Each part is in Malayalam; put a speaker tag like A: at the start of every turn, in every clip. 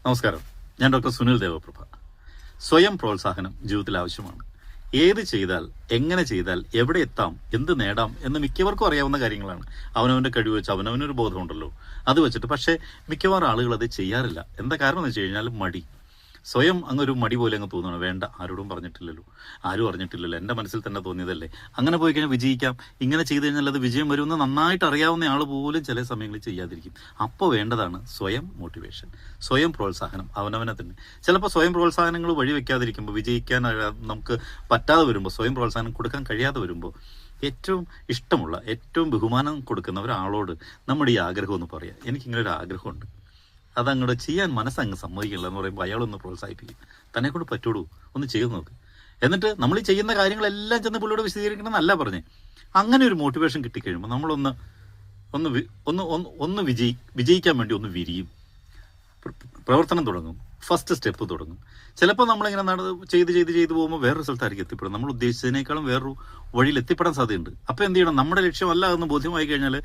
A: നമസ്കാരം, ഞാൻ ഡോക്ടർ സുനിൽ ദേവപ്രഭ. സ്വയം പ്രോത്സാഹനം ജീവിതത്തിൽ ആവശ്യമാണ്. ഏത് ചെയ്താൽ, എങ്ങനെ ചെയ്താൽ, എവിടെ എത്താം, എന്ത് നേടാം എന്ന് മിക്കവർക്കും അറിയാവുന്ന കാര്യങ്ങളാണ്. അവനവന്റെ കഴിവ് വെച്ച് അവനവനൊരു ബോധമുണ്ടല്ലോ, അത് വെച്ചിട്ട്. പക്ഷേ മിക്കവാറും ആളുകൾ അത് ചെയ്യാറില്ല. എന്താ കാരണം എന്ന് വെച്ച് കഴിഞ്ഞാൽ മടി. സ്വയം അങ്ങൊരു മടി പോലെ അങ്ങ് തോന്നണം. വേണ്ട, ആരോടും പറഞ്ഞിട്ടില്ലല്ലോ, ആരും അറിഞ്ഞിട്ടില്ലല്ലോ, എൻ്റെ മനസ്സിൽ തന്നെ തോന്നിയതല്ലേ, അങ്ങനെ പോയി കഴിഞ്ഞാൽ വിജയിക്കാം, ഇങ്ങനെ ചെയ്തു കഴിഞ്ഞാൽ അത് വിജയം വരുമെന്ന് നന്നായിട്ട് അറിയാവുന്ന ആൾ പോലും ചില സമയങ്ങളിൽ ചെയ്യാതിരിക്കും. അപ്പോൾ വേണ്ടതാണ് സ്വയം മോട്ടിവേഷൻ, സ്വയം പ്രോത്സാഹനം, അവനവനെ തന്നെ. ചിലപ്പോൾ സ്വയം പ്രോത്സാഹനങ്ങൾ വഴിവെക്കാതിരിക്കുമ്പോൾ, വിജയിക്കാൻ നമുക്ക് പറ്റാതെ വരുമ്പോൾ, സ്വയം പ്രോത്സാഹനം കൊടുക്കാൻ കഴിയാതെ വരുമ്പോൾ, ഏറ്റവും ഇഷ്ടമുള്ള, ഏറ്റവും ബഹുമാനം കൊടുക്കുന്ന ഒരാളോട് നമ്മുടെ ഈ ആഗ്രഹം ഒന്ന് പറയാം. എനിക്കിങ്ങനെ ഒരു ആഗ്രഹമുണ്ട്, അതങ്ങോട്ട് ചെയ്യാൻ മനസ്സങ്ങ് സമ്മതിക്കില്ല എന്ന് പറയുമ്പോൾ അയാളൊന്ന് പ്രോത്സാഹിപ്പിക്കും. തന്നെ കൊണ്ട് പറ്റൂടൂ, ഒന്ന് ചെയ്ത് നോക്ക്. എന്നിട്ട് നമ്മൾ ഈ ചെയ്യുന്ന കാര്യങ്ങളെല്ലാം ചെന്ന് പുള്ളിയോട് വിശദീകരിക്കണം എന്നല്ല പറഞ്ഞേ. അങ്ങനെ ഒരു മോട്ടിവേഷൻ കിട്ടിക്കഴിയുമ്പോൾ നമ്മളൊന്ന് ഒന്ന് ഒന്ന് ഒന്ന് വിജയിക്കാൻ വേണ്ടി ഒന്ന് വിരിയും, പ്രവർത്തനം തുടങ്ങും, ഫസ്റ്റ് സ്റ്റെപ്പ് തുടങ്ങും. ചിലപ്പോൾ നമ്മളിങ്ങനെ ചെയ്ത് പോകുമ്പോൾ വേറൊരു സ്ഥലത്തായിരിക്കും എത്തിപ്പെടും. നമ്മൾ ഉദ്ദേശിച്ചതിനേക്കാളും വേറൊരു വഴിയിൽ എത്തിപ്പെടാൻ സാധ്യതയുണ്ട്. അപ്പോൾ എന്ത് ചെയ്യണം? നമ്മുടെ ലക്ഷ്യമല്ല എന്ന് ബോധ്യമായി കഴിഞ്ഞാൽ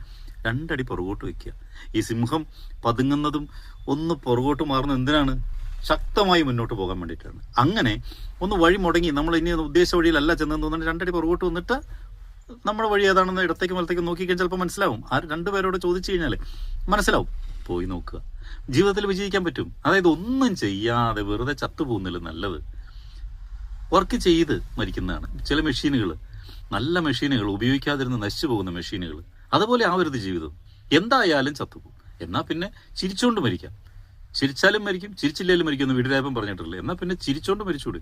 A: രണ്ടടി പുറകോട്ട് വയ്ക്കുക. ഈ സിംഹം പതുങ്ങുന്നതും ഒന്ന് പുറകോട്ട് മാറുന്നത് എന്തിനാണ്? ശക്തമായി മുന്നോട്ട് പോകാൻ വേണ്ടിയിട്ടാണ്. അങ്ങനെ ഒന്ന് വഴി മുടങ്ങി നമ്മൾ ഇനി ഉദ്ദേശിച്ച വഴിയിലല്ല ചെന്നെന്ന് തോന്നുന്നത് രണ്ടടി പുറകോട്ട് വന്നിട്ട് നമ്മുടെ വഴി ഏതാണെന്ന് ഇടത്തേക്ക് വലത്തേക്ക് നോക്കിക്കഴിഞ്ഞാൽ ചിലപ്പോൾ മനസ്സിലാവും. ആ രണ്ടുപേരോട് ചോദിച്ചു കഴിഞ്ഞാൽ മനസ്സിലാവും. പോയി നോക്കുക, ജീവിതത്തിൽ വിജയിക്കാൻ പറ്റും. അതായത് ഒന്നും ചെയ്യാതെ വെറുതെ ചത്തുപോകുന്നില്ല നല്ലത്. വർക്ക് ചെയ്ത് മരിക്കുന്നതാണ്. ചില മെഷീനുകൾ, നല്ല മെഷീനുകൾ, ഉപയോഗിക്കാതിരുന്ന് നശിച്ചു പോകുന്ന മെഷീനുകൾ, അതുപോലെ ആവരുത് ജീവിതം. എന്തായാലും ചത്തുപോകും. എന്നാൽ പിന്നെ ചിരിച്ചുകൊണ്ട് മരിക്കാം. ചിരിച്ചാലും മരിക്കും, ചിരിച്ചില്ലേലും മരിക്കും എന്ന് വീട്ടിലായപ്പം പറഞ്ഞിട്ടില്ലേ? എന്നാൽ പിന്നെ ചിരിച്ചോണ്ട് മരിച്ചൂടെ,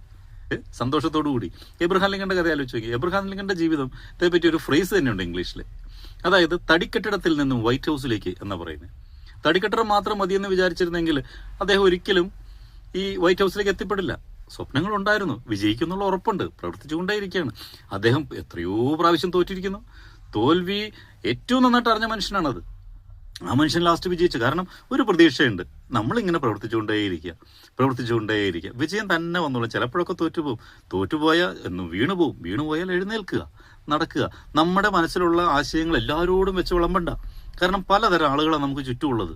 A: സന്തോഷത്തോടു കൂടി. എബ്രഹാം ലിങ്കന്റെ കഥ ആലോചിച്ച് നോക്കി. എബ്രഹാം ലിങ്കന്റെ ജീവിതത്തെ പറ്റി ഒരു ഫ്രേസ് തന്നെയുണ്ട് ഇംഗ്ലീഷിൽ. അതായത് തടിക്കെട്ടിടത്തിൽ നിന്നും വൈറ്റ് ഹൗസിലേക്ക് എന്നാ പറയുന്നത്. തടിക്കെട്ടിടം മാത്രം മതിയെന്ന് വിചാരിച്ചിരുന്നെങ്കിൽ അദ്ദേഹം ഒരിക്കലും ഈ വൈറ്റ് ഹൗസിലേക്ക് എത്തിപ്പെടില്ല. സ്വപ്നങ്ങളുണ്ടായിരുന്നു, വിജയിക്കുന്നുള്ള ഉറപ്പുണ്ട്, പ്രവർത്തിച്ചുകൊണ്ടേയിരിക്കുകയാണ്. അദ്ദേഹം എത്രയോ പ്രാവശ്യം തോറ്റിരിക്കുന്നു. തോൽവി ഏറ്റവും നന്നായിട്ട് അറിഞ്ഞ മനുഷ്യനാണത്. ആ മനുഷ്യൻ ലാസ്റ്റ് വിജയിച്ചു. കാരണം ഒരു പ്രതീക്ഷയുണ്ട്. നമ്മളിങ്ങനെ പ്രവർത്തിച്ചുകൊണ്ടേയിരിക്കുക, വിജയം തന്നെ വന്നോളും. ചിലപ്പോഴൊക്കെ തോറ്റുപോയാൽ എന്നും വീണുപോയാൽ എഴുന്നേൽക്കുക, നടക്കുക. നമ്മുടെ മനസ്സിലുള്ള ആശയങ്ങൾ എല്ലാവരോടും വെച്ച് വിളമ്പണ്ട. കാരണം പലതരം ആളുകളാണ് നമുക്ക് ചുറ്റുമുള്ളത്.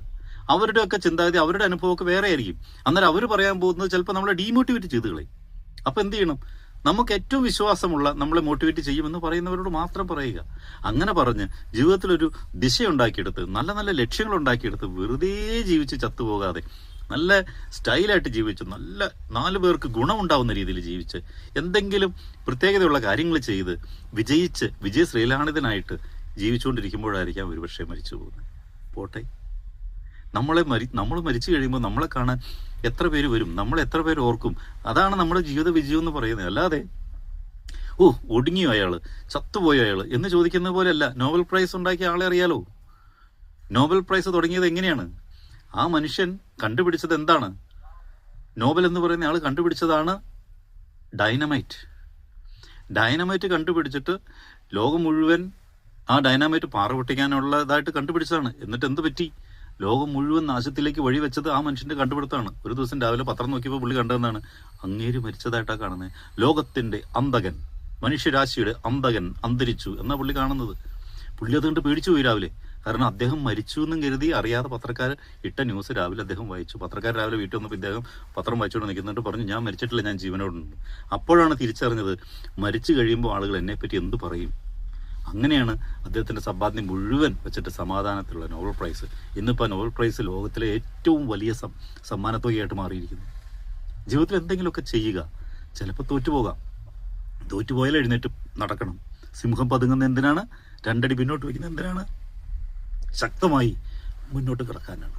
A: അവരുടെയൊക്കെ ചിന്താഗതി, അവരുടെ അനുഭവമൊക്കെ വേറെ ആയിരിക്കും. അന്നേരം അവർ പറയാൻ പോകുന്നത് ചിലപ്പോൾ നമ്മളെ ഡീമോട്ടിവേറ്റ് ചെയ്ത് കളയും. അപ്പം എന്ത് ചെയ്യണം? നമുക്ക് ഏറ്റവും വിശ്വാസമുള്ള, നമ്മളെ മോട്ടിവേറ്റ് ചെയ്യുമെന്ന് പറയുന്നവരോട് മാത്രം പറയുക. അങ്ങനെ പറഞ്ഞ് ജീവിതത്തിലൊരു ദിശയുണ്ടാക്കിയെടുത്ത്, നല്ല നല്ല ലക്ഷ്യങ്ങൾ ഉണ്ടാക്കിയെടുത്ത്, വെറുതെ ജീവിച്ച് ചത്തുപോകാതെ നല്ല സ്റ്റൈലായിട്ട് ജീവിച്ച്, നല്ല 4 പേർക്ക് ഗുണമുണ്ടാവുന്ന രീതിയിൽ ജീവിച്ച്, എന്തെങ്കിലും പ്രത്യേകതയുള്ള കാര്യങ്ങൾ ചെയ്ത് വിജയിച്ച് വിജയശ്രീലാളിതനായിട്ട് ജീവിച്ചുകൊണ്ടിരിക്കുമ്പോഴായിരിക്കാം ഒരുപക്ഷെ മരിച്ചു പോകുന്നത്. പോട്ടെ, നമ്മൾ മരിച്ചു കഴിയുമ്പോൾ നമ്മളെ കാണാൻ എത്ര പേര് വരും, നമ്മളെ എത്ര പേര് ഓർക്കും? അതാണ് നമ്മുടെ ജീവിത വിജയം എന്ന് പറയുന്നത്. അല്ലാതെ ഒടുങ്ങിയോ അയാള്, ചത്തുപോയോ അയാള് എന്ന് ചോദിക്കുന്ന പോലെയല്ല. നോബൽ പ്രൈസ് ഉണ്ടാക്കിയ ആളെ അറിയാലോ. നോബൽ പ്രൈസ് തുടങ്ങിയത് എങ്ങനെയാണ്? ആ മനുഷ്യൻ കണ്ടുപിടിച്ചത് എന്താണ്? നോബൽ എന്ന് പറയുന്ന ആൾ കണ്ടുപിടിച്ചതാണ് ഡൈനമൈറ്റ് കണ്ടുപിടിച്ചിട്ട് ലോകം മുഴുവൻ ആ ഡൈനാമൈറ്റ് പാറ പൊട്ടിക്കാനുള്ളതായിട്ട് കണ്ടുപിടിച്ചതാണ്. എന്നിട്ട് എന്ത് പറ്റി? ലോകം മുഴുവൻ നാശത്തിലേക്ക് വഴിവെച്ചത് ആ മനുഷ്യന്റെ കണ്ടുപിടുത്തമാണ്. ഒരു ദിവസം രാവിലെ പത്രം നോക്കിയപ്പോൾ പുള്ളി കണ്ടതെന്നാണ്? അങ്ങേര് മരിച്ചതായിട്ടാണ് കാണുന്നത്. ലോകത്തിന്റെ അന്തകൻ, മനുഷ്യരാശിയുടെ അന്തകൻ അന്തരിച്ചു എന്നാ പുള്ളി കാണുന്നത്. പുള്ളി അതുകൊണ്ട് പേടിച്ചു പോയി രാവിലെ. കാരണം അദ്ദേഹം മരിച്ചു എന്നും കരുതി അറിയാതെ പത്രക്കാർ ഇട്ട ന്യൂസ് രാവിലെ അദ്ദേഹം വായിച്ചു. പത്രക്കാർ രാവിലെ വീട്ടിൽ വന്നപ്പോൾ ഇദ്ദേഹം പത്രം വായിച്ചുകൊണ്ട് നിൽക്കുന്നുണ്ട്. പറഞ്ഞു, ഞാൻ മരിച്ചിട്ടില്ല, ഞാൻ ജീവനോടുണ്ട്. അപ്പോഴാണ് തിരിച്ചറിഞ്ഞത്, മരിച്ചു കഴിയുമ്പോൾ ആളുകൾ എന്നെപ്പറ്റി എന്ത് പറയും. അങ്ങനെയാണ് അദ്ദേഹത്തിന്റെ സമ്പാദ്യം മുഴുവൻ വെച്ചിട്ട് സമാധാനത്തിലുള്ള നോബൽ പ്രൈസ്. ഇന്നിപ്പോൾ നോബൽ പ്രൈസ് ലോകത്തിലെ ഏറ്റവും വലിയ സമ്മാനത്തുകയായിട്ട് മാറിയിരിക്കുന്നു. ജീവിതത്തിൽ എന്തെങ്കിലുമൊക്കെ ചെയ്യുക. ചിലപ്പോൾ തോറ്റുപോയാൽ എഴുന്നേറ്റ് നടക്കണം. സിംഹം പതുങ്ങുന്ന എന്തിനാണ്? 2 അടി പിന്നോട്ട് വയ്ക്കുന്ന എന്തിനാണ്? ശക്തമായി മുന്നോട്ട് കിടക്കാനാണ്.